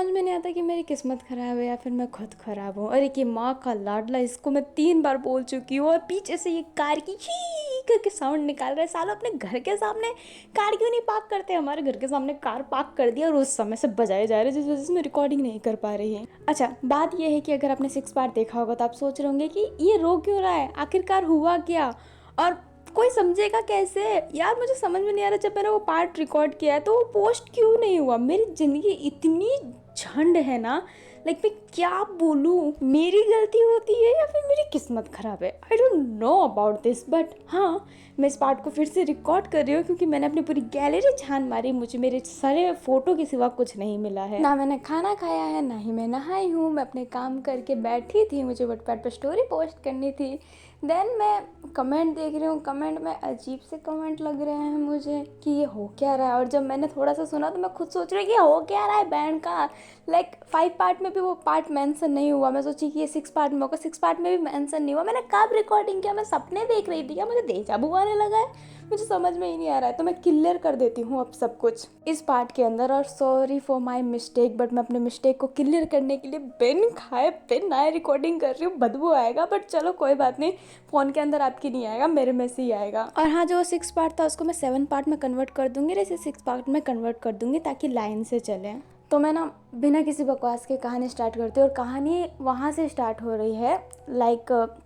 समझ में नहीं आता कि मेरी किस्मत ख़राब है या फिर मैं खुद ख़राब हूँ। अरे कि माँ का लाडला, इसको मैं 3 बार बोल चुकी हूँ और पीछे से ये कार की ची करके साउंड निकाल रहा है। सालों अपने घर के सामने कार क्यों नहीं पार्क करते? हमारे घर के सामने कार पार्क कर दिया और उस समय से बजाए जा रहे हैं, जिस वजह से मैं रिकॉर्डिंग नहीं कर पा रही है। अच्छा, बात यह है कि अगर आपने 6 पार्ट देखा होगा तो आप सोच रहे होंगे कि ये रो क्यों रहा है, आखिरकार हुआ क्या और कोई समझेगा कैसे? यार मुझे समझ में नहीं आ रहा, जब मैंने वो पार्ट रिकॉर्ड किया है तो वो पोस्ट क्यों नहीं हुआ? मेरी ज़िंदगी इतनी झंड है ना, लाइक मैं क्या बोलूँ, मेरी गलती होती है या फिर मेरी किस्मत ख़राब है? I don't know about this, but हाँ, मैं इस पार्ट को फिर से रिकॉर्ड कर रही हूँ क्योंकि मैंने अपनी पूरी गैलरी छान मारी, मुझे मेरे सारे फ़ोटो के सिवा कुछ नहीं मिला है। ना मैंने खाना खाया है, ना ही मैं नहाई हूँ, मैं अपने काम करके बैठी थी, मुझे वटपैड पर स्टोरी पोस्ट करनी थी। देन मैं कमेंट देख रही हूँ, कमेंट में अजीब से कमेंट लग रहे हैं मुझे कि ये हो क्या रहा है। और जब मैंने थोड़ा सा सुना तो मैं खुद सोच रही हूँ कि हो क्या रहा है बैंड का। लाइक 5 पार्ट में भी वो पार्ट मेंशन नहीं हुआ, मैं सोची कि ये 6 पार्ट में होगा, 6 पार्ट में भी मेंशन नहीं हुआ। मैंने कब रिकॉर्डिंग किया? मैं सपने देख रही थी क्या? मुझे देजा vu आने लगा है? मुझे समझ में ही नहीं आ रहा है, तो मैं क्लियर कर देती हूँ अब सब कुछ इस पार्ट के अंदर। और sorry for my mistake, but मैं अपने मिस्टेक को क्लियर करने के लिए बिन खाए बिन नए रिकॉर्डिंग कर रही हूँ। बदबू आएगा बट चलो कोई बात नहीं, फ़ोन के अंदर आपकी नहीं आएगा, मेरे में से ही आएगा। और हाँ, जो 6 पार्ट था उसको मैं 7 पार्ट में कन्वर्ट कर दूँगी, जैसे 6 पार्ट में कन्वर्ट कर दूँगी ताकि लाइन से चले। तो मैं ना बिना किसी बकवास के कहानी स्टार्ट करती हूँ, और कहानी वहाँ से स्टार्ट हो रही है लाइक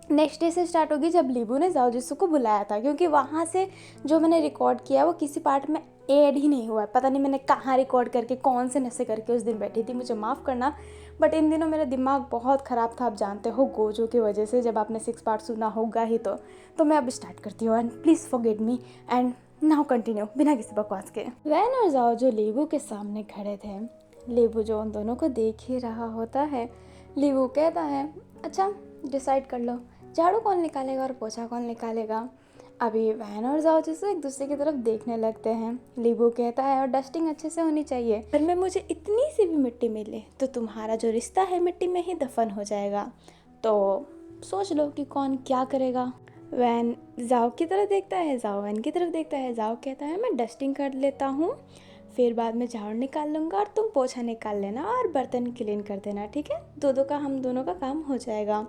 नेक्स्ट डे से स्टार्ट होगी जब लीबू ने जाओ जिसू को बुलाया था, क्योंकि वहाँ से जो मैंने रिकॉर्ड किया वो किसी पार्ट में ऐड ही नहीं हुआ है। पता नहीं मैंने कहाँ रिकॉर्ड करके कौन से नशे करके उस दिन बैठी थी, मुझे माफ़ करना, बट इन दिनों मेरा दिमाग बहुत ख़राब था, आप जानते हो गोजो की वजह से। जब आपने 6 पार्ट सुना होगा ही तो मैं अब स्टार्ट करती हूँ, and please forgive me and now continue बिना किसी बकवास के। वैन और जाओ जो लीबू के सामने खड़े थे, लीबू जो उन दोनों को देख ही रहा होता है, लीबू कहता है अच्छा डिसाइड कर लो, झाड़ू कौन निकालेगा और पोछा कौन निकालेगा। अभी वैन और जाओ जैसे एक दूसरे की तरफ देखने लगते हैं। लीबू कहता है और डस्टिंग अच्छे से होनी चाहिए, घर में मुझे इतनी सी भी मिट्टी मिले तो तुम्हारा जो रिश्ता है मिट्टी में ही दफन हो जाएगा, तो सोच लो कि कौन क्या करेगा। वैन जाओ की तरफ देखता है, जाओ वैन की तरफ देखता है। जाओ कहता है मैं डस्टिंग कर लेता हूँ, फिर बाद में झाड़ू निकाल लूँगा और तुम पोछा निकाल लेना और बर्तन क्लीन कर देना, ठीक है? हम दोनों का काम हो जाएगा।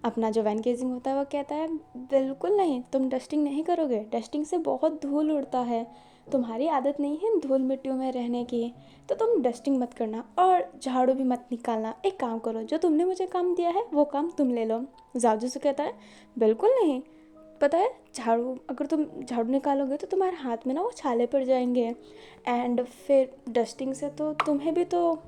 अपना जो वैन केजिंग होता है वो कहता है बिल्कुल नहीं, तुम डस्टिंग नहीं करोगे, डस्टिंग से बहुत धूल उड़ता है, तुम्हारी आदत नहीं है धूल मिट्टियों में रहने की, तो तुम डस्टिंग मत करना और झाड़ू भी मत निकालना। एक काम करो, जो तुमने मुझे काम दिया है वो काम तुम ले लो। जाजू से कहता है बिल्कुल नहीं, पता है झाड़ू, अगर तुम झाड़ू निकालोगे तो तुम्हारे हाथ में ना वो छाले पड़ जाएंगे, एंड फिर डस्टिंग से तो तुम्हें भी तो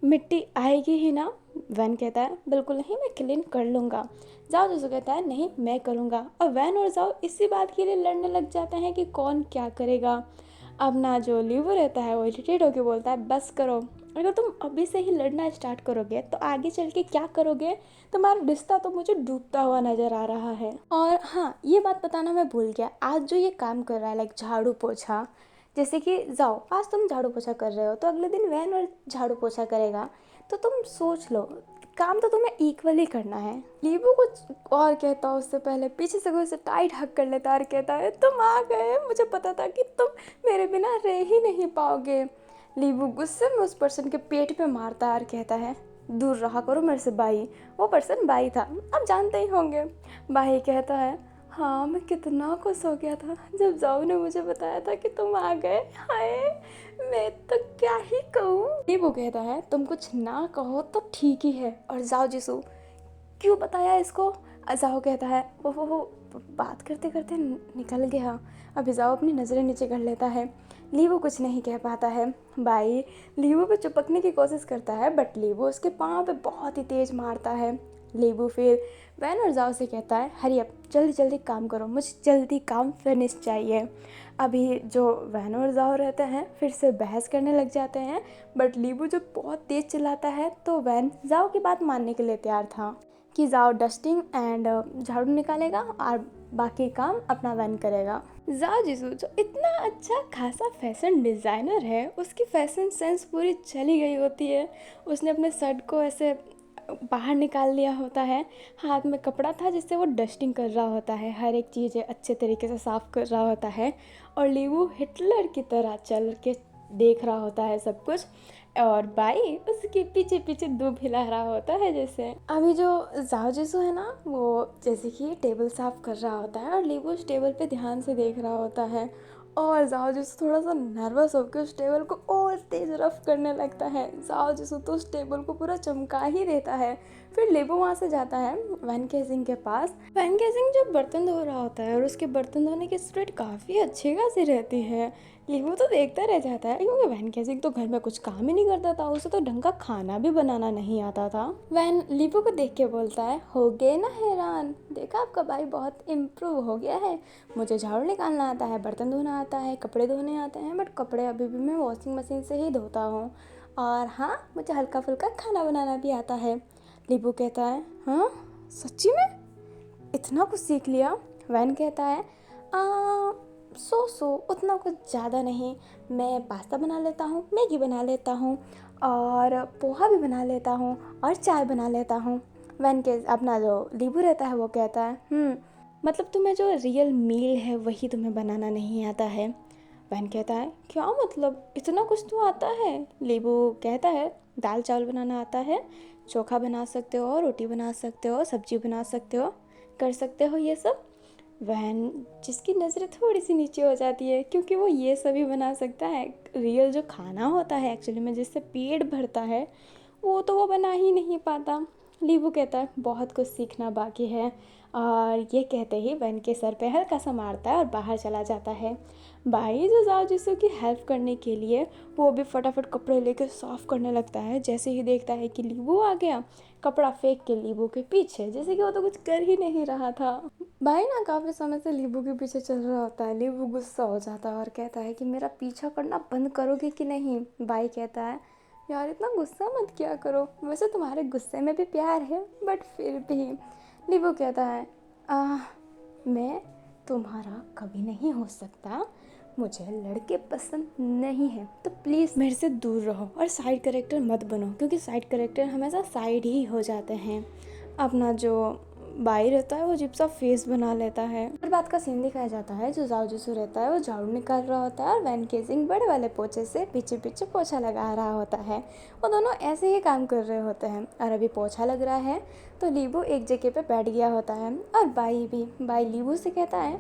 मिट्टी आएगी ही ना। वैन कहता है बिल्कुल नहीं, मैं क्लीन कर लूँगा। जाओ जैसे कहता है नहीं मैं करूँगा, और वैन और जाओ इसी बात के लिए लड़ने लग जाते हैं कि कौन क्या करेगा। अब ना जो लीवर रहता है वो इरिटेट होकर बोलता है बस करो, अगर तुम अभी से ही लड़ना स्टार्ट करोगे तो आगे चल के क्या करोगे? तुम्हारा रिश्ता तो मुझे डूबता हुआ नज़र आ रहा है। और हाँ, ये बात बताना मैं भूल गया, आज जो ये काम कर रहा है लाइक झाड़ू पोछा, जैसे कि जाओ आज तुम झाड़ू पोछा कर रहे हो तो अगले दिन वैन और झाड़ू पोछा करेगा, तो तुम सोच लो काम तो तुम्हें इक्वली करना है। लीबू कुछ और कहता उससे पहले पीछे से कोई उसे टाइट हक कर लेता और कहता है तुम आ गए, मुझे पता था कि तुम मेरे बिना रह ही नहीं पाओगे। लीबू गुस्से में उस पर्सन के पेट पे मारता है और कहता है दूर रहा करो मेरे से बाई। वो पर्सन बाई था, आप जानते ही होंगे। बाई कहता है हाँ मैं कितना खुश हो गया था जब जाओ ने मुझे बताया था कि तुम आ गए, हाय मैं तो क्या ही कहूँ। लीबू कहता है तुम कुछ ना कहो तो ठीक ही है, और जाओ जिसू क्यों बताया इसको? जाओ कहता है वो बात करते करते निकल गया। अभी जाओ अपनी नज़रें नीचे कर लेता है। लीबू कुछ नहीं कह पाता है। भाई लीबू पे चिपकने की कोशिश करता है बट लीबू उसके पाँव पे बहुत ही तेज़ मारता है। लीबू फिर वैन और जाओ से कहता है हरी अप, जल्दी जल्दी काम करो, मुझे जल्दी काम फिनिश चाहिए। अभी जो वैन और जाओ रहते हैं फिर से बहस करने लग जाते हैं, बट लीबू जब बहुत तेज़ चिल्लाता है तो वैन जाओ की बात मानने के लिए तैयार था कि जाओ डस्टिंग एंड झाड़ू निकालेगा और बाकी काम अपना वैन करेगा। जाओ जिसू जो इतना अच्छा खासा फैशन डिज़ाइनर है, उसकी फैशन सेंस पूरी चली गई होती है। उसने अपने शर्ट को ऐसे बाहर निकाल लिया होता है, हाथ में कपड़ा था जिससे वो डस्टिंग कर रहा होता है, हर एक चीज़ अच्छे तरीके से साफ़ कर रहा होता है, और लीबू हिटलर की तरह चल के देख रहा होता है सब कुछ। और बाई उसके पीछे पीछे दूब हिला रहा होता है। जैसे अभी जो जाओ जिसो है ना, वो जैसे कि टेबल साफ कर रहा होता है और लीबू उस टेबल पे ध्यान से देख रहा होता है, और जाओ जिसो थोड़ा सा नर्वस होकर उस टेबल को और तेज रफ करने लगता है। जाओ जिसो तो उस टेबल को पूरा चमका ही देता है। फिर लीबू वहाँ से जाता है वैन केसिंग के पास। वैन केसिंग जब बर्तन धो रहा होता है और उसके बर्तन धोने की स्पीड काफ़ी अच्छी खासी रहती है। लीबू तो देखता रह जाता है क्योंकि वैन केसिंग तो घर में कुछ काम ही नहीं करता था, उसे तो ढंग का खाना भी बनाना नहीं आता था। वैन लीबू को देख के बोलता है, हो गए ना हैरान, देखा आपका भाई बहुत इम्प्रूव हो गया है। मुझे झाड़ू निकालना आता है, बर्तन धोना आता है, कपड़े धोने आते हैं, बट कपड़े अभी भी मैं वॉशिंग मशीन से ही धोता हूँ। और हाँ, मुझे हल्का फुल्का खाना बनाना भी आता है। लीबू कहता है, हाँ सच्ची में इतना कुछ सीख लिया? वैन कहता है, सो उतना कुछ ज़्यादा नहीं, मैं पास्ता बना लेता हूँ, मैगी बना लेता हूँ, और पोहा भी बना लेता हूँ, और चाय बना लेता हूँ। वैन के अपना जो लीबू रहता है वो कहता है, मतलब तुम्हें जो रियल मील है वही तुम्हें बनाना नहीं आता है। वैन कहता है, क्या मतलब, इतना कुछ तो आता है? लीबू कहता है, दाल चावल बनाना आता है, चोखा बना सकते हो, रोटी बना सकते हो, सब्जी बना सकते हो, कर सकते हो ये सब। वैन जिसकी नज़रें थोड़ी सी नीचे हो जाती है क्योंकि वो ये सभी बना सकता है, रियल जो खाना होता है एक्चुअली में जिससे पेट भरता है वो तो वो बना ही नहीं पाता। लीबू कहता है, बहुत कुछ सीखना बाकी है, और ये कहते ही वैन के सर पे हल्का सा मारता है और बाहर चला जाता है। भाई जो जाओ जिसो की हेल्प करने के लिए वो भी फटाफट कपड़े लेकर साफ़ करने लगता है। जैसे ही देखता है कि लीबू आ गया, कपड़ा फेंक के लीबू के पीछे, जैसे कि वो तो कुछ कर ही नहीं रहा था। भाई ना काफ़ी समय से लीबू के पीछे चल रहा होता है। लीबू गुस्सा हो जाता है और कहता है कि मेरा पीछा करना बंद करोगे कि नहीं? भाई कहता है, यार इतना गुस्सा मत किया करो, वैसे तुम्हारे गुस्से में भी प्यार है, बट फिर भी। लीबू कहता है, मैं तुम्हारा कभी नहीं हो सकता, मुझे लड़के पसंद नहीं है, तो प्लीज़ मेरे से दूर रहो और साइड कैरेक्टर मत बनो, क्योंकि साइड कैरेक्टर हमेशा साइड ही हो जाते हैं। अपना जो बाई रहता है वो अजीब सा फेस बना लेता है। फिर बात का सीन दिखाया जाता है, जो जाओ जिसू रहता है वो झाड़ू निकाल रहा होता है और वैन केसिंग बड़े वाले पोछे से पीछे पीछे पोछा लगा रहा होता है। वो दोनों ऐसे ही काम कर रहे होते हैं और अभी पोछा लग रहा है तो लीबू एक जगह पे बैठ गया होता है और बाई भी। बाई लीबू से कहता है,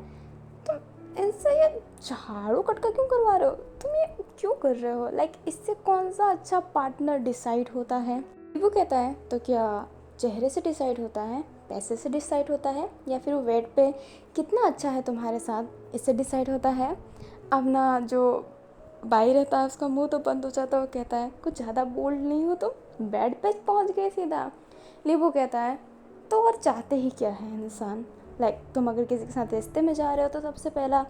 तुम इनसे ये झाड़ू कटका क्यों करवा रहे हो? तुम ये क्यों कर रहे हो? लाइक इससे कौन सा अच्छा पार्टनर डिसाइड होता है? लीबू कहता है, तो क्या चेहरे से डिसाइड होता है, पैसे से डिसाइड होता है, या फिर वो वेट पे कितना अच्छा है तुम्हारे साथ, इससे डिसाइड होता है? अपना जो बाई रहता है उसका मुंह तो बंद हो जाता है। वो कहता है, कुछ ज़्यादा बोल्ड नहीं हो तुम, बेड पे पहुंच गए सीधा। लीबू कहता है, तो और चाहते ही क्या है इंसान? लाइक तुम अगर किसी के साथ रिश्ते में जा रहे हो तो सबसे पहला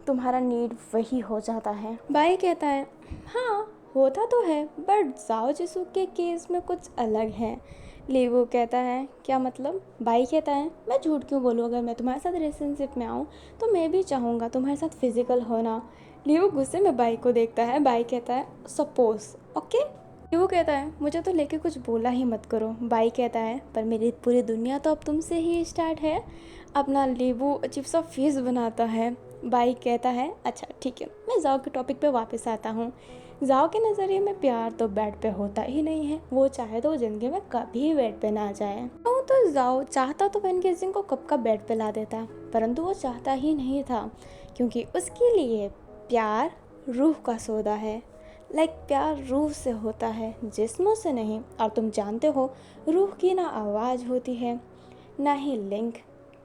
तुम्हारा नीड वही हो जाता है। बाई कहता है, हाँ होता तो है, बट जाओ जिसू के केस में कुछ अलग है। लीबू कहता है, क्या मतलब? बाई कहता है, मैं झूठ क्यों बोलूँ, अगर मैं तुम्हारे साथ रिलेशनशिप में आऊँ तो मैं भी चाहूँगा तुम्हारे साथ फिजिकल होना। लीबू गुस्से में बाई को देखता है। बाई कहता है, सपोज ओके। लीबू कहता है, मुझे तो लेके कुछ बोला ही मत करो। बाई कहता है, पर मेरी पूरी दुनिया तो अब तुमसे ही स्टार्ट है। अपना लीबू अजीब सा फेस बनाता है। बाई कहता है, अच्छा ठीक है, मैं जाओ के टॉपिक पे वापस आता हूँ। जाओ के नज़रिए में प्यार तो बेड पे होता ही नहीं है, वो चाहे तो ज़िंदगी में कभी बेड पे ना जाए। तो जाओ चाहता तो वैन केसिंग को कब का बेड पे ला देता, परंतु वो चाहता ही नहीं था, क्योंकि उसके लिए प्यार रूह का सौदा है। लाइक प्यार रूह से होता है, जिस्मों से नहीं। और तुम जानते हो रूह की ना आवाज़ होती है ना ही लिंक।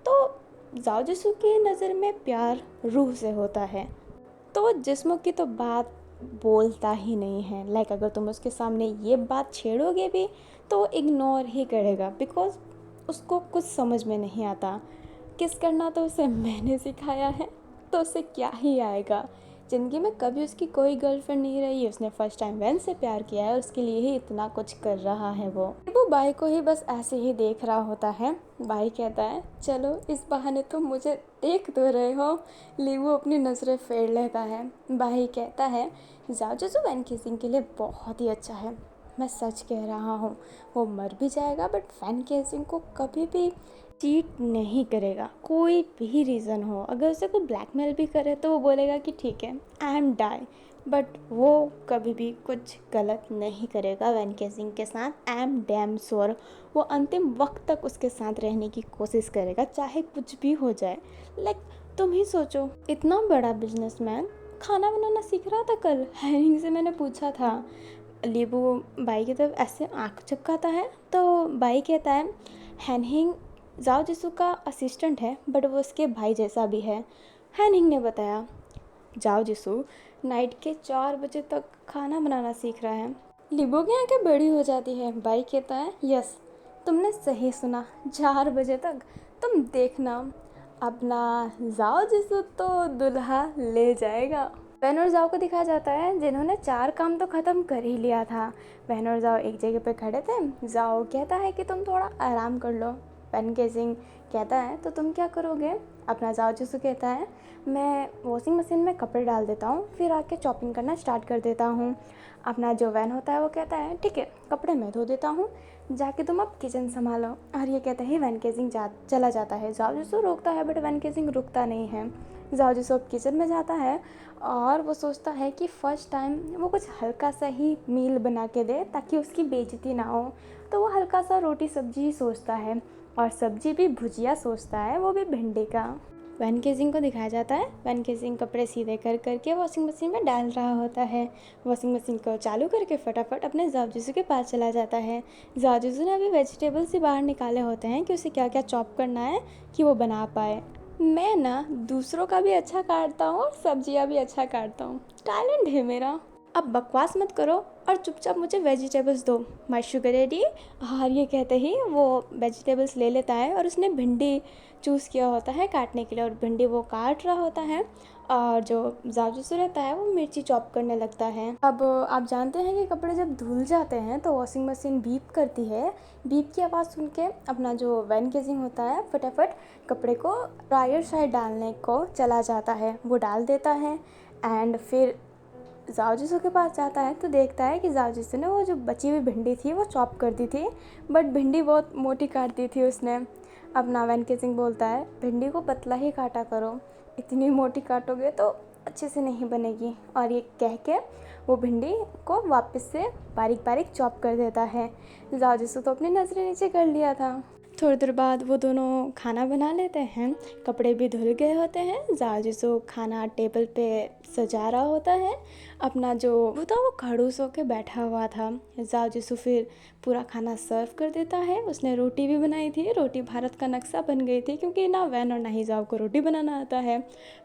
तो जाओ जिसू की नज़र में प्यार रूह से होता है, तो वो जिस्मों की तो बात बोलता ही नहीं है। लाइक अगर तुम उसके सामने ये बात छेड़ोगे भी तो वो इग्नोर ही करेगा, बिकॉज उसको कुछ समझ में नहीं आता। किस करना तो उसे मैंने सिखाया है, तो उसे क्या ही आएगा। ज़िंदगी में कभी उसकी कोई गर्लफ्रेंड नहीं रही, उसने फर्स्ट टाइम वैन से प्यार किया है, उसके लिए ही इतना कुछ कर रहा है। वो बाई को ही बस ऐसे ही देख रहा होता है। बाई कहता है, चलो इस बहाने तुम मुझे देख तो रहे हो। लीबू अपनी नज़रें फेर लेता है। बाई कहता है, जाओ जो वैन किसिंग के लिए बहुत ही अच्छा है, मैं सच कह रहा हूँ। वो मर भी जाएगा बट वैन केसिंग को कभी भी चीट नहीं करेगा, कोई भी रीज़न हो। अगर उसे कोई ब्लैकमेल भी करे तो वो बोलेगा कि ठीक है, आई एम डाई, बट वो कभी भी कुछ गलत नहीं करेगा वैन सिंह के साथ। आई एम डैम श्योर वो अंतिम वक्त तक उसके साथ रहने की कोशिश करेगा, चाहे कुछ भी हो जाए। लाइक तुम ही सोचो, इतना बड़ा बिजनेसमैन खाना बनाना सीख रहा था। कल हैरिंग से मैंने पूछा था, लीबू बाई की तरफ ऐसे आँख चपकाता है तो बाई कहता है हैनहिंग जाओ जिसू का असिस्टेंट है, बट वो उसके भाई जैसा भी है। हैनहिंग ने बताया जाओ जिसू नाइट के 4 बजे तक खाना बनाना सीख रहा है। लिबो की आंखें बड़ी हो जाती है। बाई कहता है यस, तुमने सही सुना, 4 बजे तक। तुम देखना, अपना जाओ जिसू तो दुल्हा ले जाएगा। वैन और जाओ को दिखाया जाता है जिन्होंने 4 काम तो ख़त्म कर ही लिया था। वैन और जाओ एक जगह पे खड़े थे। जाओ कहता है कि तुम थोड़ा आराम कर लो। वैन केजिंग कहता है तो तुम क्या करोगे। अपना जाओ जिसू कहता है मैं वॉशिंग मशीन में कपड़े डाल देता हूँ, फिर आके चॉपिंग करना स्टार्ट कर देता हूँ। अपना जो वैन होता है वो कहता है ठीक है, कपड़े मैं धो देता हूँ, जाके तुम अब किचन संभालो। और ये कहते हैं वैन केजिंग चला जाता है। जाओ जिसू रोकता है बट वैन केजिंग रुकता नहीं है। जाओ जिसू अब किचन में जाता है और वो सोचता है कि फ़र्स्ट टाइम वो कुछ हल्का सा ही मील बना के दे ताकि उसकी बेइज्जती ना हो। तो वो हल्का सा रोटी सब्जी ही सोचता है, और सब्जी भी भुजिया सोचता है, वो भी भिंडी का। वैन केजिंग को दिखाया जाता है वैन केजिंग कपड़े सीधे कर करके वॉशिंग मशीन में डाल रहा होता है। वॉशिंग मशीन को चालू करके फटाफट अपने जावजिसू के पास चला जाता है। जावजिसू ने अभी वेजिटेबल्स ही बाहर निकाले होते हैं कि उसे क्या क्या चॉप करना है कि वो बना पाए। मैं ना दूसरों का भी अच्छा काटता हूँ और सब्जियाँ भी अच्छा काटता हूँ, टैलेंट है मेरा। अब बकवास मत करो और चुपचाप मुझे वेजिटेबल्स दो, माय शुगर डैडी। और ये कहते ही वो वेजिटेबल्स ले लेता है और उसने भिंडी चूज़ किया होता है काटने के लिए, और भिंडी वो काट रहा होता है और जो जावजिसू रहता है वो मिर्ची चॉप करने लगता है। अब आप जानते हैं कि कपड़े जब धुल जाते हैं तो वॉशिंग मशीन बीप करती है। बीप की आवाज़ सुन के अपना जो वैन केजिंग होता है फटाफट कपड़े को ड्रायर साइड डालने को चला जाता है। वो डाल देता है एंड फिर जावजिसू के पास जाता है तो देखता है कि जावजिसू ने वो जो बची हुई भिंडी थी वो चॉप कर दी थी, बट भिंडी बहुत मोटी काट दी थी उसने। अपना वैन केजिंग बोलता है भिंडी को पतला ही काटा करो, इतनी मोटी काटोगे तो अच्छे से नहीं बनेगी। और ये कह के वो भिंडी को वापस से बारीक बारीक चॉप कर देता है। जावजिसू तो अपनी नज़रें नीचे कर लिया था। थोड़ी देर बाद वो दोनों खाना बना लेते हैं, कपड़े भी धुल गए होते हैं। जावजिसू खाना टेबल पे सजा रहा होता है। अपना जो वो था वो खड़ूस होके बैठा हुआ था। जावजिसू फिर पूरा खाना सर्व कर देता है। उसने रोटी भी बनाई थी, रोटी भारत का नक्शा बन गई थी क्योंकि ना वैन और ना ही जाव को रोटी बनाना आता है।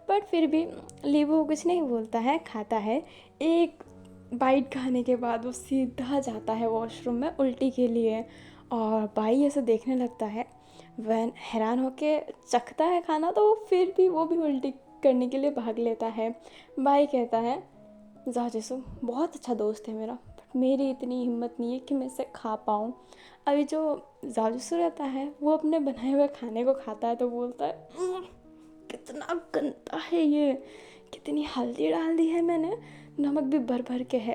बट फिर भी लीबू कुछ नहीं बोलता है, खाता है। एक बाइट खाने के बाद वो सीधा जाता है वॉशरूम में उल्टी के लिए, और बाई ऐसे देखने लगता है। वैन हैरान होके चखता है खाना तो फिर भी वो भी उल्टी करने के लिए भाग लेता है। बाई कहता है जावजिसू बहुत अच्छा दोस्त है मेरा, बट मेरी इतनी हिम्मत नहीं है कि मैं इसे खा पाऊँ। अभी जो जावजिसू रहता है वो अपने बनाए हुए खाने को खाता है तो बोलता है कितना गंदा है ये, कितनी हल्दी डाल दी है मैंने, नमक भी भर भर के है।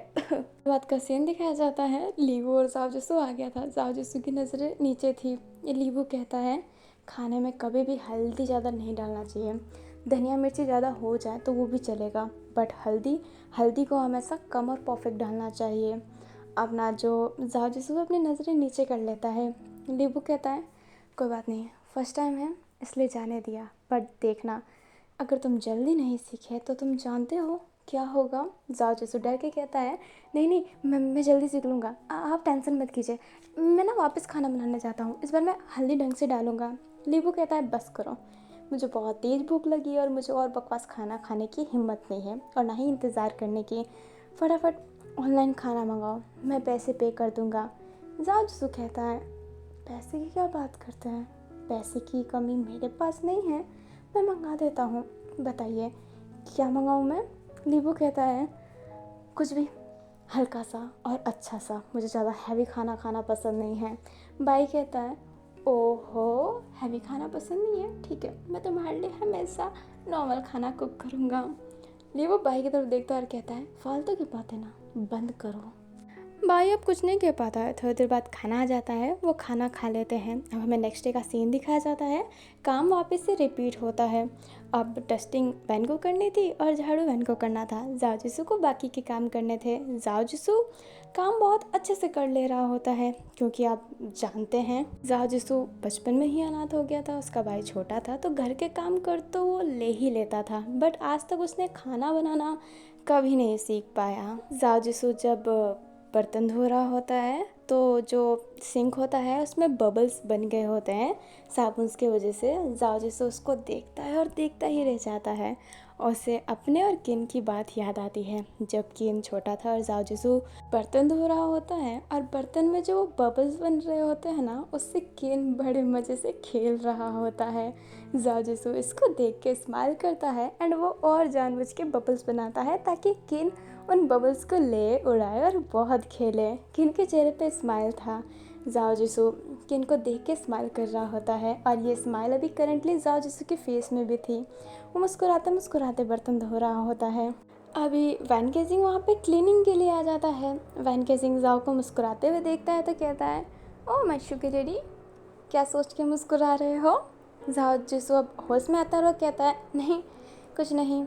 बात का सीन दिखाया जाता है, लीबू और जावजिसू आ गया था। जावजिसू की नज़रें नीचे थी। ये लीबू कहता है खाने में कभी भी हल्दी ज़्यादा नहीं डालना चाहिए, धनिया मिर्ची ज़्यादा हो जाए तो वो भी चलेगा, बट हल्दी को हमेशा कम और परफेक्ट डालना चाहिए। अपना जो जावजिसू अपनी नज़रें नीचे कर लेता है। लीबू कहता है कोई बात नहीं, फर्स्ट टाइम है इसलिए जाने दिया, बट देखना अगर तुम जल्दी नहीं सीखे तो तुम जानते हो क्या होगा। जावजिसू डर के कहता है नहीं नहीं, मैं जल्दी सीख लूँगा, आप टेंशन मत कीजिए, मैं ना वापस खाना बनाने जाता हूँ, इस बार मैं हल्दी ढंग से डालूँगा। लीबू कहता है बस करो, मुझे बहुत तेज़ भूख लगी है और मुझे और बकवास खाना खाने की हिम्मत नहीं है और ना ही इंतज़ार करने की, फटाफट ऑनलाइन खाना मंगाओ, मैं पैसे पे कर दूँगा। जावजिसू कहता है पैसे की क्या बात करते हैं, पैसे की कमी मेरे पास नहीं है, मैं मंगा देता हूँ, बताइए क्या मंगाऊँ मैं। लीबू कहता है कुछ भी, हल्का सा और अच्छा सा, मुझे ज़्यादा हैवी खाना खाना पसंद नहीं है। बाई कहता है ओहो हैवी खाना पसंद नहीं है, ठीक है मैं तुम्हारे लिए हमेशा नॉर्मल खाना कुक करूँगा। लीबू बाई की तरफ देखता है और कहता है फालतू की बातें ना बंद करो। भाई अब कुछ नहीं कह पाता है। थोड़ी देर बाद खाना आ जाता है, वो खाना खा लेते हैं। अब हमें नेक्स्ट डे का सीन दिखाया जाता है। काम वापस से रिपीट होता है। अब डस्टिंग वैन को करनी थी और झाड़ू वैन को करना था। जाओ जिसू को बाकी के काम करने थे। जाओ जिसू काम बहुत अच्छे से कर ले रहा होता है, क्योंकि आप जानते हैं जाओ जिसू बचपन में ही अनाथ हो गया था। उसका भाई छोटा था तो घर के काम कर तो वो ले ही लेता था, बट आज तक उसने खाना बनाना कभी नहीं सीख पाया। जाओ जिसू जब बर्तन धो रहा होता है तो जो सिंक होता है उसमें बबल्स बन गए होते हैं साबुन की वजह से। जाओ जिसू उसको देखता है और देखता ही रह जाता है। और उसे अपने और किन की बात याद आती है, जब किन छोटा था और जाओ जिसू बर्तन धो रहा होता है और बर्तन में जो बबल्स बन रहे होते हैं ना, उससे किन बड़े मज़े से खेल रहा होता है। जाओ जिसू इसको देख के स्माइल करता है एंड वो और जानबूझ के बबल्स बनाता है ताकि किन उन बबल्स को ले उड़ाए और बहुत खेले। किन के चेहरे पे स्माइल था। जाओ जिसू किन को देख के स्माइल कर रहा होता है और ये स्माइल अभी करंटली जाओ जिसू के फेस में भी थी। वो मुस्कुराते मुस्कुराते बर्तन धो रहा होता है। अभी वैन केजिंग वहाँ पे क्लीनिंग के लिए आ जाता है। वैन केजिंग जाओ को मुस्कुराते हुए देखता है तो कहता है, ओ माय शुगर डैडी, क्या सोच के मुस्कुरा रहे हो। जाओ जिसू अब होश में आता है और कहता है, नहीं कुछ नहीं।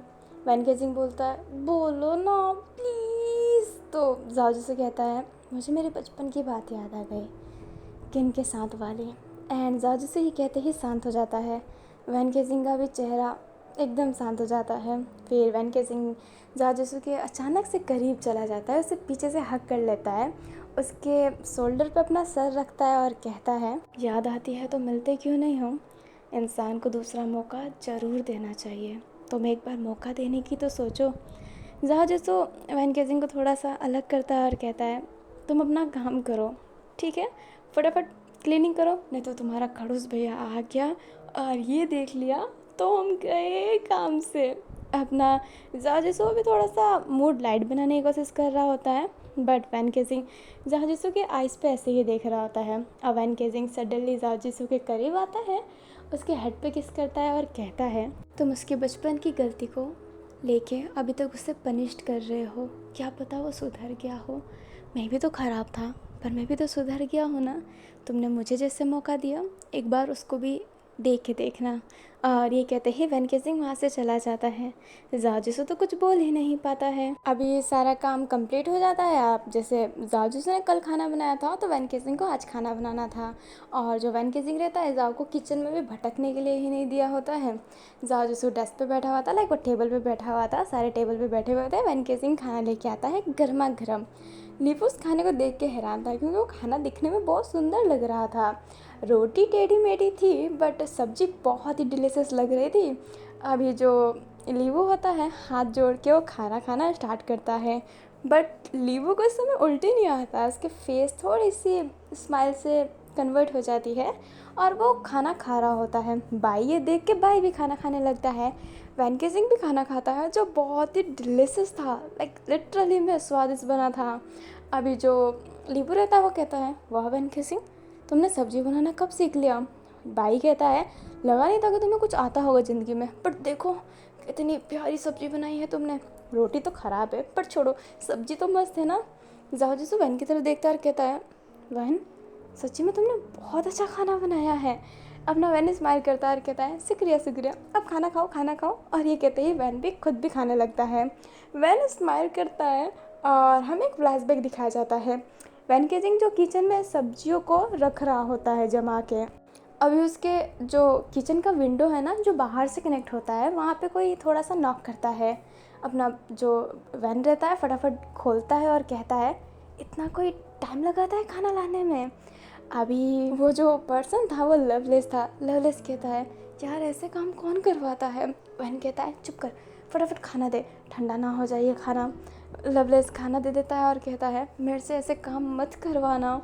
वैन केजिंग बोलता है, बोलो ना प्लीज़। तो जाओ जिसू कहता है, मुझे मेरे बचपन की बात याद आ गई, किन के साथ वाली। एंड जाओ जिसू ये कहते ही शांत हो जाता है। वैन केजिंग का भी चेहरा एकदम शांत हो जाता है। फिर वैन केजिंग जाओ जिसू के अचानक से करीब चला जाता है, उसे पीछे से हक कर लेता है, उसके शोल्डर पे अपना सर रखता है और कहता है, याद आती है तो मिलते क्यों नहीं हो। इंसान को दूसरा मौका ज़रूर देना चाहिए, तुम एक बार मौका देने की तो सोचो। जाओ जिसू वैन केजिंग को थोड़ा सा अलग करता है और कहता है, तुम अपना काम करो, ठीक है, फटाफट क्लीनिंग करो, नहीं तो तुम्हारा खड़ूस भैया आ गया और ये देख लिया तो हम गए काम से। अपना जाओ जिसू भी थोड़ा सा मूड लाइट बनाने की कोशिश कर रहा होता है, बट वैन केजिंग जाओ जिसू के आइज़ पे ऐसे ही देख रहा होता है। अब वैन केजिंग सडनली जाओ जिसू के करीब आता है, उसके हेड पे किस करता है और कहता है, तुम उसके बचपन की गलती को लेके अभी तक उसे पनिश्ड कर रहे हो, क्या पता वो सुधर गया हो। मैं भी तो ख़राब था पर मैं भी तो सुधर गया हूँ ना। तुमने मुझे जैसे मौका दिया, एक बार उसको भी देख के देखना। और ये कहते ही वैन केजिंग वहाँ से चला जाता है। जाओ जिसू तो कुछ बोल ही नहीं पाता है। अभी ये सारा काम कंप्लीट हो जाता है। आप जैसे जाओ जिसू ने कल खाना बनाया था तो वैन केजिंग को आज खाना बनाना था, और जो वैन केजिंग रहता है जाओ को किचन में भी भटकने के लिए ही नहीं दिया होता है। जाओ जिसू डेस्क पे बैठा हुआ था, लाइक वो टेबल पे बैठा हुआ था, सारे टेबल पे बैठे हुए थे। वैन केजिंग खाना लेके आता है गर्मा गर्म। लीपू उस खाने को देख के हैरान था, क्योंकि वो खाना दिखने में बहुत सुंदर लग रहा था। रोटी टेढ़ी मेढ़ी थी बट सब्जी बहुत ही डिलीशियस लग रही थी। अभी जो लीवू होता है हाथ जोड़ के वो खाना खाना स्टार्ट करता है, बट लीवू को इस समय उल्टी नहीं आता है। उसके फेस थोड़ी सी स्माइल से कन्वर्ट हो जाती है और वो खाना खा रहा होता है। बाई ये देख के बाई भी खाना खाने लगता है। वैन केजिंग भी खाना खाता है जो बहुत ही डिलीशियस था, लाइक लिटरली में स्वादिष्ट बना था। अभी जो लीबू रहता है वो कहता है, वाह वैन केजिंग, तुमने सब्जी बनाना कब सीख लिया। भाई कहता है, लगा नहीं था कि तुम्हें कुछ आता होगा ज़िंदगी में, बट देखो कितनी प्यारी सब्जी बनाई है तुमने। रोटी तो ख़राब है पर छोड़ो, सब्जी तो मस्त है ना। जाओ जिसू वैन की तरफ देखता है और कहता है, वैन सच्ची में तुमने बहुत अच्छा खाना बनाया है। अपना वैन स्माइल करता है और कहता है, शुक्रिया शुक्रिया, अब खाना खाओ खाना खाओ। और ये कहते ही वैन भी खुद भी खाने लगता है। वैन स्माइल करता है और हमें एक फ्लैशबैक दिखाया जाता है। वैन केजिंग जो किचन में सब्जियों को रख रहा होता है जमा के। अभी उसके जो किचन का विंडो है ना, जो बाहर से कनेक्ट होता है, वहाँ पे कोई थोड़ा सा नॉक करता है। अपना जो वैन रहता है फटाफट खोलता है और कहता है, इतना कोई टाइम लगाता है खाना लाने में। अभी वो जो पर्सन था वो लवलेस था। लवलेस कहता है, यार ऐसे काम कौन करवाता है। वैन कहता है, चुप कर, फटाफट खाना दे, ठंडा ना हो जाए ये खाना। लवलेस खाना दे देता है और कहता है, मेरे से ऐसे काम मत करवाना।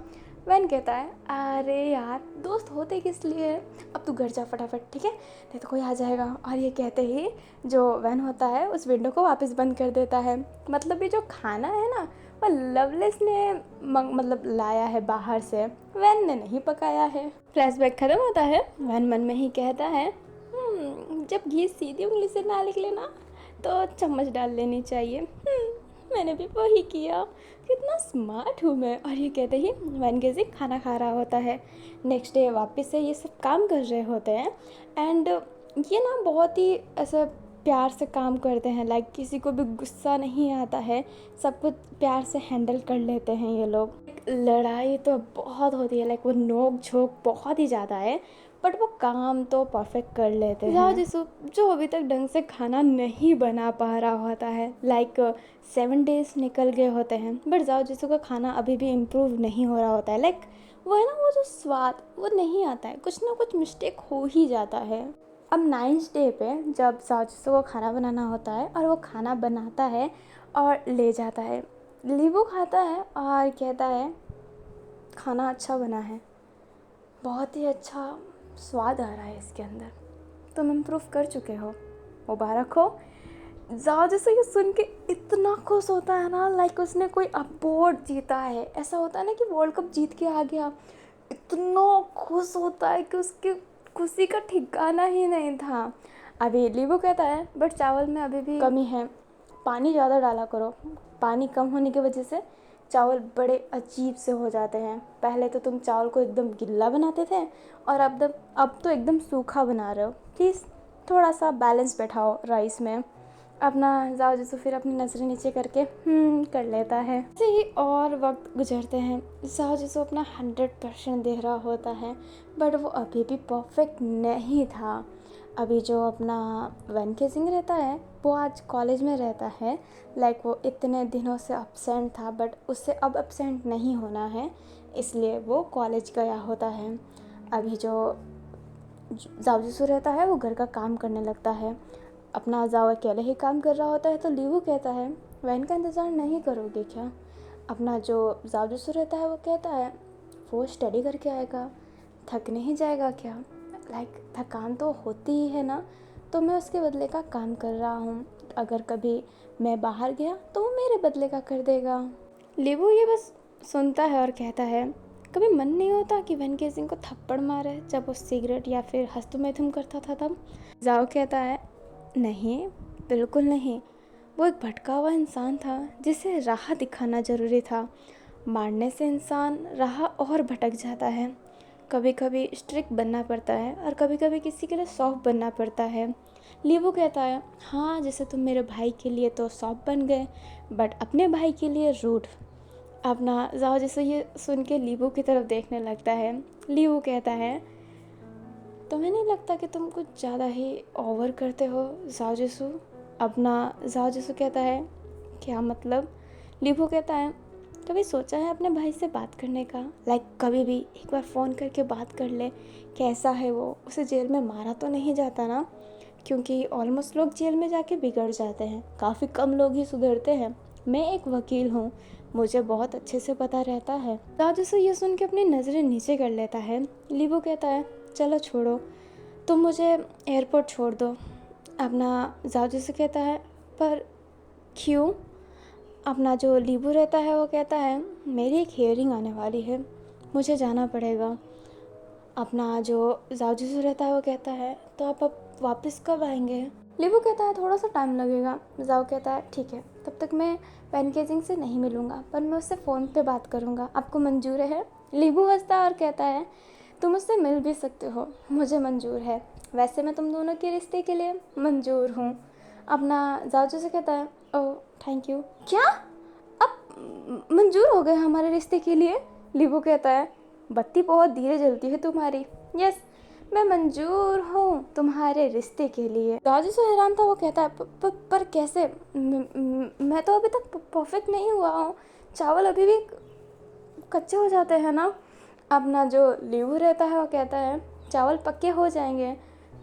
वैन कहता है, अरे यार दोस्त होते किस लिए, अब तू घर जा फटाफट, ठीक है, नहीं तो कोई आ जाएगा। और ये कहते ही जो वैन होता है उस विंडो को वापस बंद कर देता है। मतलब ये जो खाना है ना, वो लवलेस ने मतलब लाया है बाहर से, वैन ने नहीं पकाया है। फ्लैशबैक खत्म होता है। वैन मन में ही कहता है, जब घी सीधी उंगली से ना निकले ना तो चम्मच डाल लेनी चाहिए। मैंने भी वही किया, कितना स्मार्ट हूँ मैं। और ये कहते ही वैनगेजिंग खाना खा रहा होता है। नेक्स्ट डे वापस से ये सब काम कर रहे होते हैं एंड ये ना बहुत ही ऐसे प्यार से काम करते हैं, लाइक किसी को भी गुस्सा नहीं आता है, सब कुछ प्यार से हैंडल कर लेते हैं ये लोग। लड़ाई तो बहुत होती है, लाइक वो नोक झोंक बहुत ही ज़्यादा है, बट वो काम तो परफेक्ट कर लेते हैं। जाओ जिसु जो अभी तक ढंग से खाना नहीं बना पा रहा होता है, लाइक 7 डेज निकल गए होते हैं, बट जाओ जिसु का खाना अभी भी इम्प्रूव नहीं हो रहा होता है। लाइक वो है ना, वो जो स्वाद वो नहीं आता है, कुछ ना कुछ मिस्टेक हो ही जाता है। अब 9th डे पे जब जाओ जिसु को खाना बनाना होता है और वो खाना बनाता है और ले जाता है, लीबू खाता है और कहता है खाना अच्छा बना है, बहुत ही अच्छा स्वाद आ रहा है इसके अंदर, तुम इम्प्रूव कर चुके हो, मुबारक हो। जाओ जैसे ये सुन के इतना खुश होता है ना, लाइक उसने कोई अवार्ड जीता है, ऐसा होता है ना कि वर्ल्ड कप जीत के आ गया, इतना खुश होता है कि उसकी खुशी का ठिकाना ही नहीं था। अभी लीबू कहता है बट चावल में अभी भी कमी है, पानी ज़्यादा डाला करो, पानी कम होने की वजह से चावल बड़े अजीब से हो जाते हैं। पहले तो तुम चावल को एकदम गिल्ला बनाते थे और अब तो एकदम सूखा बना रहे हो, प्लीज़ थोड़ा सा बैलेंस बैठाओ राइस में। अपना जाओ जिसको फिर अपनी नज़रें नीचे करके कर लेता है। ऐसे ही और वक्त गुजरते हैं, जाओ जिसको अपना 100% दे रहा होता है, बट वो अभी भी परफेक्ट नहीं था। अभी जो अपना वैनगेजिंग रहता है वो आज कॉलेज में रहता है, लाइक वो इतने दिनों से अब्सेंट था बट उससे अब अब्सेंट नहीं होना है, इसलिए वो कॉलेज गया होता है। अभी जो जाओ जिसु रहता है वो घर का काम करने लगता है, अपना जाओ अकेले ही काम कर रहा होता है। तो लीवू कहता है वैन का इंतज़ार नहीं करोगे क्या? अपना जो जाओ जिसु रहता है वो कहता है वो स्टडी करके आएगा, थक नहीं जाएगा क्या? लाइक थकान तो होती ही है ना, तो मैं उसके बदले का काम कर रहा हूँ, अगर कभी मैं बाहर गया तो वो मेरे बदले का कर देगा। लीवू ये बस सुनता है और कहता है कभी मन नहीं होता कि वैनगेजिंग को थप्पड़ मारे जब वो सिगरेट या फिर हस्तमैथुन करता था तब? जाओ कहता है नहीं, बिल्कुल नहीं, वो एक भटका हुआ इंसान था जिसे राह दिखाना ज़रूरी था, मारने से इंसान राह और भटक जाता है। कभी कभी स्ट्रिक्ट बनना पड़ता है और कभी कभी किसी के लिए सॉफ्ट बनना पड़ता है। लीवू कहता है हाँ, जैसे तुम मेरे भाई के लिए तो सॉफ्ट बन गए बट अपने भाई के लिए रूड। अपना जाओ जैसे ये सुन के लीवू की तरफ देखने लगता है। लीवू कहता है तुम्हें नहीं लगता कि तुम कुछ ज़्यादा ही ओवर करते हो जाओ जिसु? अपना जाओ जिसु कहता है क्या मतलब? लीवू कहता है कभी सोचा है अपने भाई से बात करने का? लाइक कभी भी एक बार फ़ोन करके बात कर ले, कैसा है वो, उसे जेल में मारा तो नहीं जाता ना? क्योंकि ऑलमोस्ट लोग जेल में जाके बिगड़ जाते हैं, काफ़ी कम लोग ही सुधरते हैं। मैं एक वकील हूँ, मुझे बहुत अच्छे से पता रहता है। जाओ जिसु ये सुन के अपनी नज़रें नीचे कर लेता है। लीवू कहता है चलो छोड़ो, तुम मुझे एयरपोर्ट छोड़ दो। अपना जाओ जिसु कहता है पर क्यों? अपना जो लीबू रहता है वो कहता है मेरी एक हियरिंग आने वाली है, मुझे जाना पड़ेगा। अपना जो जाओ जिसु रहता है वो कहता है तो आप अब वापस कब आएंगे? लीबू कहता है थोड़ा सा टाइम लगेगा। जाओ कहता है ठीक है, तब तक मैं वैनगेजिंग से नहीं मिलूँगा पर मैं उससे फ़ोन पे बात करूँगा, आपको मंजूर है? लीबू हंसता है और कहता है तुम उससे मिल भी सकते हो, मुझे मंजूर है, वैसे मैं तुम दोनों के रिश्ते के लिए मंजूर हूँ। अपना जाओ जिसु कहता है ओह थैंक यू। क्या अब मंजूर हो गए हमारे रिश्ते के लिए? लीबू कहता है बत्ती बहुत धीरे जलती है तुम्हारी। यस, मैं मंजूर हूँ तुम्हारे रिश्ते के लिए। जाओ जिसु हैरान था, वो कहता है पर कैसे? मैं तो अभी तक परफेक्ट नहीं हुआ हूँ, चावल अभी भी कच्चे हो जाते हैं ना? अपना जो लीवू रहता है वो कहता है चावल पक्के हो जाएंगे,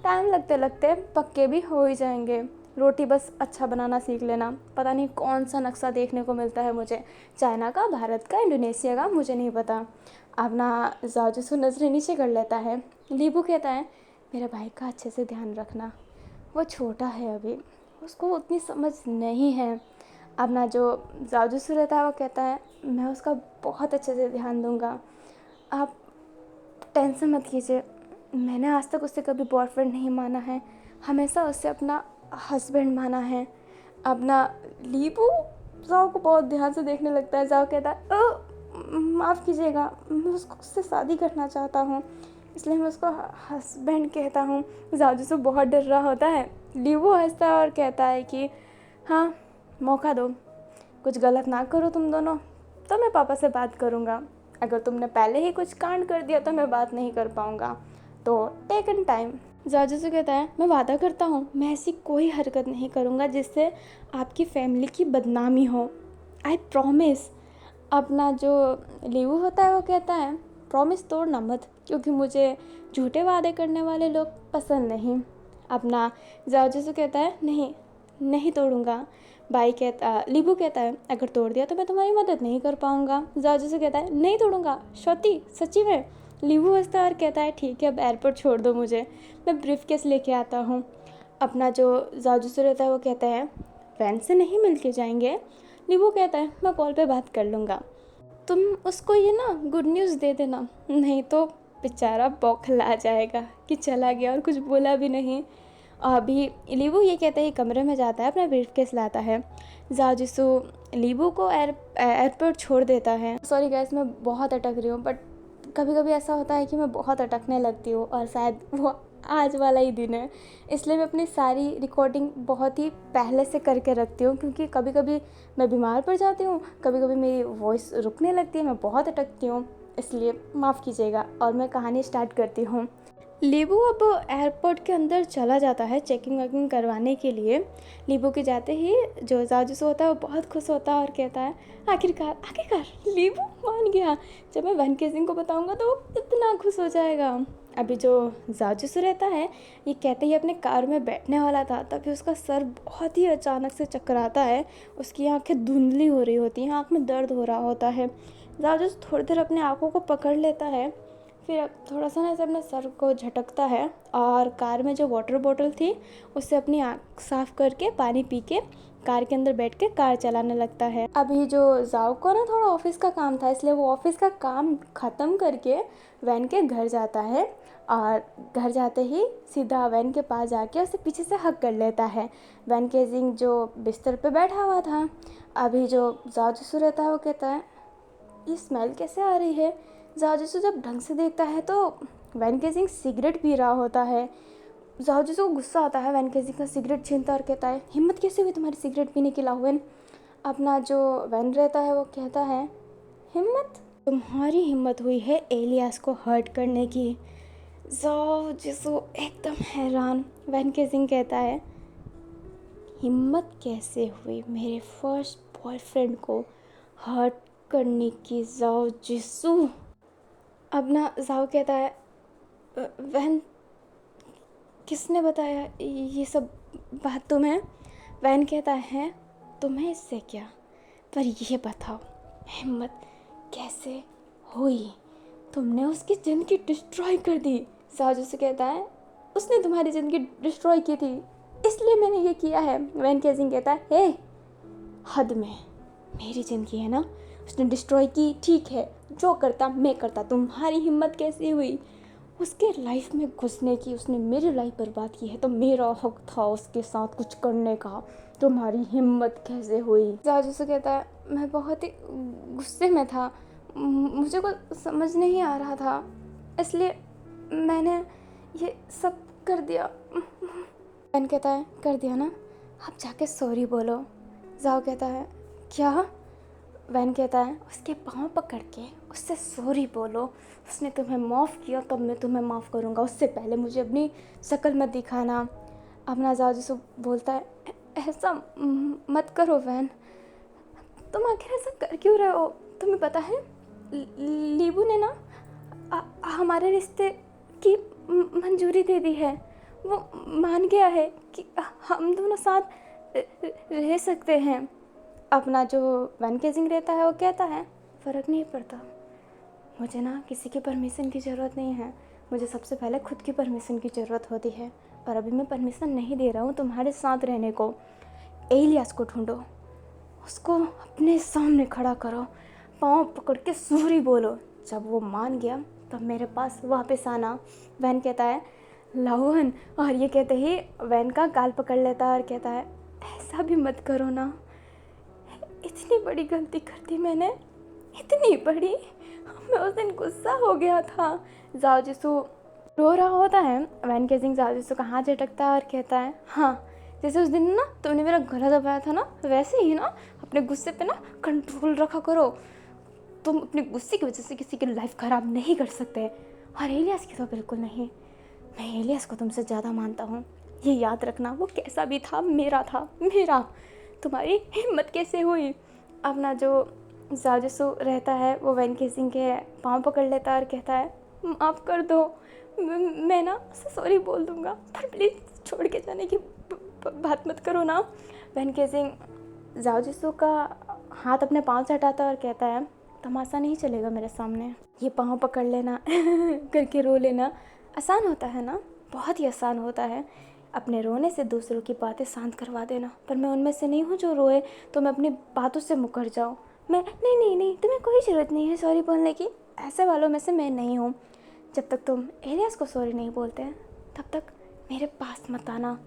टाइम लगते लगते पक्के भी हो ही जाएंगे, रोटी बस अच्छा बनाना सीख लेना। पता नहीं कौन सा नक्शा देखने को मिलता है मुझे, चाइना का, भारत का, इंडोनेशिया का, मुझे नहीं पता। अपना जाओ जिसु नज़रें नीचे कर लेता है। लीबू कहता है मेरे भाई का अच्छे से ध्यान रखना, वो छोटा है अभी, उसको उतनी समझ नहीं है। अपना जो जाओ जिसु रहता है वो कहता है मैं उसका बहुत अच्छे से ध्यान दूँगा, आप टेंशन मत कीजिए, मैंने आज तक उससे कभी बॉयफ्रेंड नहीं माना है, हमेशा उससे अपना हस्बैंड माना है। अपना लीबू जाओ को बहुत ध्यान से देखने लगता है। जाओ कहता है माफ़ कीजिएगा, मैं उससे शादी करना चाहता हूँ, इसलिए मैं उसको हस्बैंड कहता हूँ। जाओ जिसको बहुत डर रहा होता है। लीवू हंसता है और कहता है कि हाँ, मौका दो, कुछ गलत ना करो तुम दोनों, तो मैं पापा से बात करूँगा। अगर तुमने पहले ही कुछ कांड कर दिया तो मैं बात नहीं कर पाऊँगा, तो टेक इन टाइम। जाजू से कहता है मैं वादा करता हूँ मैं ऐसी कोई हरकत नहीं करूँगा जिससे आपकी फैमिली की बदनामी हो, आई प्रॉमिस। अपना जो लीवू होता है वो कहता है प्रॉमिस तोड़ना मत, क्योंकि मुझे झूठे वादे करने वाले लोग पसंद नहीं। अपना जाजू से कहता है नहीं नहीं तोड़ूंगा। लीबू कहता है अगर तोड़ दिया तो मैं तुम्हारी मदद नहीं कर पाऊंगा। जाजू से कहता है नहीं तोड़ूंगा, श्रुति सच्ची में। लीबू हंसता है और कहता है ठीक है, अब एयरपोर्ट छोड़ दो मुझे, मैं ब्रीफ केस लेके आता हूँ। अपना जो जाजू से रहता है वो कहता है वैन से नहीं मिल के जाएंगे। लीबू कहता है मैं कॉल पे बात कर लूँगा, तुम उसको ये ना गुड न्यूज़ दे देना, नहीं तो बेचारा बौखला जाएगा कि चला गया और कुछ बोला भी नहीं। अभी लीबू ये कहते ही कमरे में जाता है, अपना ब्रीफकेस लाता है। जाजिसू लीबू को एयरपोर्ट छोड़ देता है। सॉरी गाइस, मैं बहुत अटक रही हूँ, बट कभी कभी ऐसा होता है कि मैं बहुत अटकने लगती हूँ, और शायद वो आज वाला ही दिन है, इसलिए मैं अपनी सारी रिकॉर्डिंग बहुत ही पहले से करके रखती हूँ, क्योंकि कभी कभी मैं बीमार पड़ जाती हूँ, कभी कभी मेरी वॉइस रुकने लगती है, मैं बहुत अटकती हूँ, इसलिए माफ़ कीजिएगा। और मैं कहानी स्टार्ट करती हूँ। लीबू अब एयरपोर्ट के अंदर चला जाता है चेकिंग वेकिंग करवाने के लिए। लीबू के जाते ही जो जाजूस होता है वो बहुत खुश होता है और कहता है आखिरकार लीबू मान गया, जब मैं वन के सिंह को बताऊंगा तो वो इतना खुश हो जाएगा। अभी जो जाजूस रहता है ये कहते ही अपने कार में बैठने वाला था, तभी उसका सर बहुत ही अचानक से चकराता है, उसकी आंखें धुंधली हो रही होती हैं, आँख में दर्द हो रहा होता है। जाजूस थोड़ी देर अपने आँखों को पकड़ लेता है, फिर थोड़ा सा ना ऐसे अपने सर को झटकता है और कार में जो वाटर बॉटल थी उससे अपनी आँख साफ़ करके पानी पी के कार के अंदर बैठ के कार चलाने लगता है। अभी जो जाओ को ना थोड़ा ऑफिस का काम था, इसलिए वो ऑफिस का काम ख़त्म करके वैन के घर जाता है, और घर जाते ही सीधा वैन के पास जाके उसे पीछे से हक कर लेता है। वैन केजिंग जो बिस्तर पे बैठा हुआ था। अभी जो जाजूसू रहता है वो कहता है ये स्मेल कैसे आ रही है। जाजूसू जब ढंग से देखता है तो वैन केजिंग सिगरेट पी रहा होता है। जाजूसू को गुस्सा आता है, वैन केजिंग का सिगरेट छीनता और कहता है हिम्मत कैसे हुई तुम्हारी सिगरेट पीने की लाहुएन। अपना जो वैन रहता है वो कहता है हिम्मत, तुम्हारी हिम्मत हुई है एलियास को हर्ट करने की। जाजूसू एकदम हैरान। वैन केजिंग कहता है हिम्मत कैसे हुई मेरे फर्स्ट बॉयफ्रेंड को हर्ट करने की जाजूसू। अब ना जाओ कहता है वैन किसने बताया ये सब बात तुम्हें। वैन कहता है तुम्हें इससे क्या, पर ये बताओ हिम्मत कैसे हुई, तुमने उसकी ज़िंदगी डिस्ट्रॉय कर दी। साजू से कहता है उसने तुम्हारी ज़िंदगी डिस्ट्रॉय की थी इसलिए मैंने ये किया है। वैन केजिंग कहता है हे हद में, मेरी ज़िंदगी है ना, उसने डिस्ट्रॉय की, ठीक है, जो करता मैं करता, तुम्हारी हिम्मत कैसे हुई उसके लाइफ में घुसने की, उसने मेरी लाइफ बर्बाद की है तो मेरा हक था उसके साथ कुछ करने का, तुम्हारी हिम्मत कैसे हुई। जाजू से कहता है मैं बहुत ही गुस्से में था, मुझे कुछ समझ नहीं आ रहा था, इसलिए मैंने ये सब कर दिया। वैन कहता है कर दिया ना, अब जाके सॉरी बोलो। जाओ कहता है क्या। वैन कहता है उसके पाँव पकड़ के उससे सॉरी बोलो, उसने तुम्हें माफ़ किया तब मैं तुम्हें माफ़ करूँगा, उससे पहले मुझे अपनी शक्ल मत दिखाना। अपना जाजू बोलता है ऐसा मत करो वैन, तुम आखिर ऐसा कर क्यों रहे हो। तुम्हें पता है लीबू ने ना हमारे रिश्ते की मंजूरी दे दी है, वो मान गया है कि हम दोनों साथ रह सकते हैं। अपना जो वैन केजिंग रहता है वो कहता है फ़र्क नहीं पड़ता, मुझे ना किसी की परमिशन की ज़रूरत नहीं है, मुझे सबसे पहले खुद की परमिशन की ज़रूरत होती है, और अभी मैं परमिशन नहीं दे रहा हूँ तुम्हारे साथ रहने को। एलियास को ढूंढो, उसको अपने सामने खड़ा करो, पाँव पकड़ के सॉरी बोलो, जब वो मान गया तब मेरे पास वापस आना। वैन कहता है लाहुन, और ये कहते ही वैन का गाल पकड़ लेता है और कहता है ऐसा भी मत करो ना, इतनी बड़ी गलती कर दी मैंने, इतनी बड़ी। मैं उस दिन गुस्सा हो गया था। जाओ जिसू रो रहा होता है, वैन केजिंग जाओ जिसू का हाथ झटकता है और कहता है, हाँ जैसे उस दिन ना तुमने मेरा गला दबाया था ना, वैसे ही ना अपने गुस्से पे ना कंट्रोल रखा करो। तुम अपने गुस्से की वजह से किसी की लाइफ ख़राब नहीं कर सकते। और एलियास की तो बिल्कुल नहीं। मैं एलियास को तुमसे ज़्यादा मानता हूँ, ये याद रखना। वो कैसा भी था, मेरा था, मेरा। तुम्हारी हिम्मत कैसे हुई? अपना जो जाजसू रहता है वो वैन केजिंग के पाँव पकड़ लेता है और कहता है, माफ़ कर दो, मैं ना सॉरी बोल दूँगा, पर प्लीज़ छोड़ के जाने की बात मत करो ना। वैन केजिंग जाओजिसू का हाथ अपने पाँव से हटाता है और कहता है, तमाशा नहीं चलेगा मेरे सामने। ये पाँव पकड़ लेना करके रो लेना आसान होता है ना, बहुत ही आसान होता है अपने रोने से दूसरों की बातें शांत करवा देना। पर मैं उनमें से नहीं हूँ जो रोए तो मैं अपनी बातों से मुकर जाऊँ। मैं नहीं नहीं नहीं, तुम्हें कोई ज़रूरत नहीं है सॉरी बोलने की, ऐसे वालों में से मैं नहीं हूँ। जब तक तुम एलियास को सॉरी नहीं बोलते हैं तब तक मेरे पास मत आना।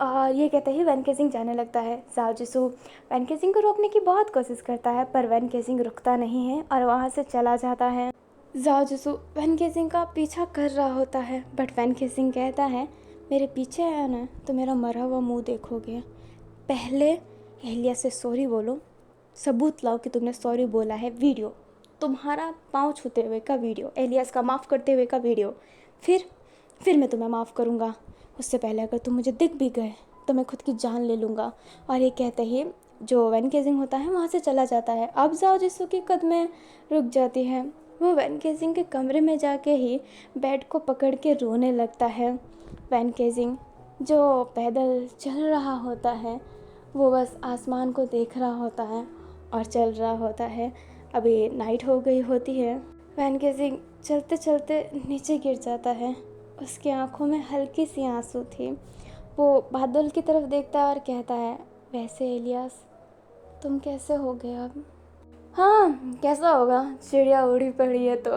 और ये कहते ही वैन केजिंग जाने लगता है। जाओजिसू वैन केजिंग को रोकने की बहुत कोशिश करता है पर वैन केजिंग रुकता नहीं है और वहाँ से चला जाता है। जाओजिसू वैन केजिंग का पीछा कर रहा होता है बट वैन केजिंग कहता है, मेरे पीछे आया ना तो मेरा मरा हुआ मुँह देखोगे। पहले एलियास से सॉरी बोलो, सबूत लाओ कि तुमने सॉरी बोला है, वीडियो, तुम्हारा पाँव छूते हुए का वीडियो, एलियास का माफ़ करते हुए का वीडियो, फिर मैं तुम्हें माफ़ करूँगा। उससे पहले अगर तुम मुझे दिख भी गए तो मैं खुद की जान ले लूँगा। और ये कहते ही जो वैन केजिंग होता है वहाँ से चला जाता है। अब जाओजिसू की कदमें रुक जाती है। वो वैन केजिंग के कमरे में जाके ही बेड को पकड़ के रोने लगता है। वैन केजिंग जो पैदल चल रहा होता है वो बस आसमान को देख रहा होता है और चल रहा होता है। अभी नाइट हो गई होती है। वैन केजिंग चलते चलते नीचे गिर जाता है। उसकी आंखों में हल्की सी आंसू थी। वो बादल की तरफ देखता है और कहता है, वैसे एलियास तुम कैसे हो गए अब? हाँ कैसा होगा, चिड़िया उड़ी पड़ी है तो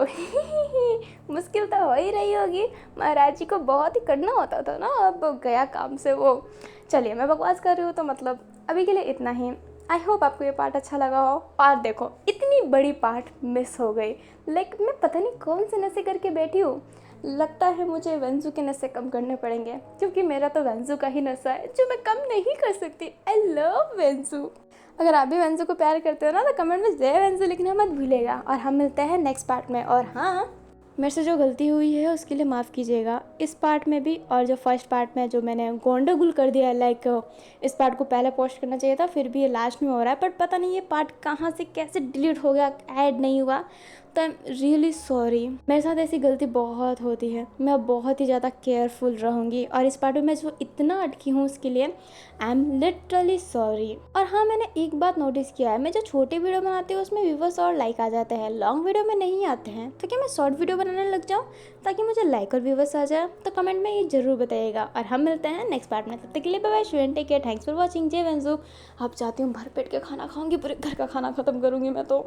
मुश्किल तो हो ही रही होगी। महाराज जी को बहुत ही करना होता था ना, अब गया काम से वो। चलिए मैं बकवास कर रही हूँ तो मतलब अभी के लिए इतना ही। आई होप आपको ये पार्ट अच्छा लगा हो। और देखो इतनी बड़ी पार्ट मिस हो गई। लाइक मैं पता नहीं कौन से नशे करके बैठी हूँ। लगता है मुझे वेंजू के नशे कम करने पड़ेंगे क्योंकि मेरा तो वेंजू का ही नशा है जो मैं कम नहीं कर सकती। आई लव वेंजू। अगर आप भी वेंजू को प्यार करते हो ना तो कमेंट में जय वेंजू लिखना मत भूलिएगा। और हम मिलते हैं नेक्स्ट पार्ट में। और हाँ, मेरे से जो गलती हुई है उसके लिए माफ़ कीजिएगा इस पार्ट में भी। और जो फर्स्ट पार्ट में जो मैंने गोंडागुल कर दिया है, लाइक इस पार्ट को पहले पोस्ट करना चाहिए था, फिर भी ये लास्ट में हो रहा है। बट पता नहीं ये पार्ट कहाँ से कैसे डिलीट हो गया, ऐड नहीं हुआ, तो आई एम रियली सॉरी। मेरे साथ ऐसी गलती बहुत होती है, मैं बहुत ही ज़्यादा केयरफुल रहूँगी। और इस पार्ट में मैं जो इतना अटकी हूँ उसके लिए आई एम लिटरली सॉरी। और हाँ, मैंने एक बात नोटिस किया है, मैं जो छोटी वीडियो बनाती हूँ उसमें व्यूवर्स और लाइक आ जाते हैं, लॉन्ग वीडियो में नहीं आते हैं। तो क्या मैं शॉर्ट वीडियो बनाने लग जाऊँ ताकि मुझे लाइक और व्यूवर्स आ जाए? तो कमेंट में ये ज़रूर बताइएगा। और हम मिलते हैं नेक्स्ट पार्ट में, तब तक के लिए bye bye, student take care, thanks for watching, Jai वेंजू। अब जाती हूँ भर पेट के खाना खाऊंगी, पूरे घर का खाना ख़त्म करूँगी मैं तो।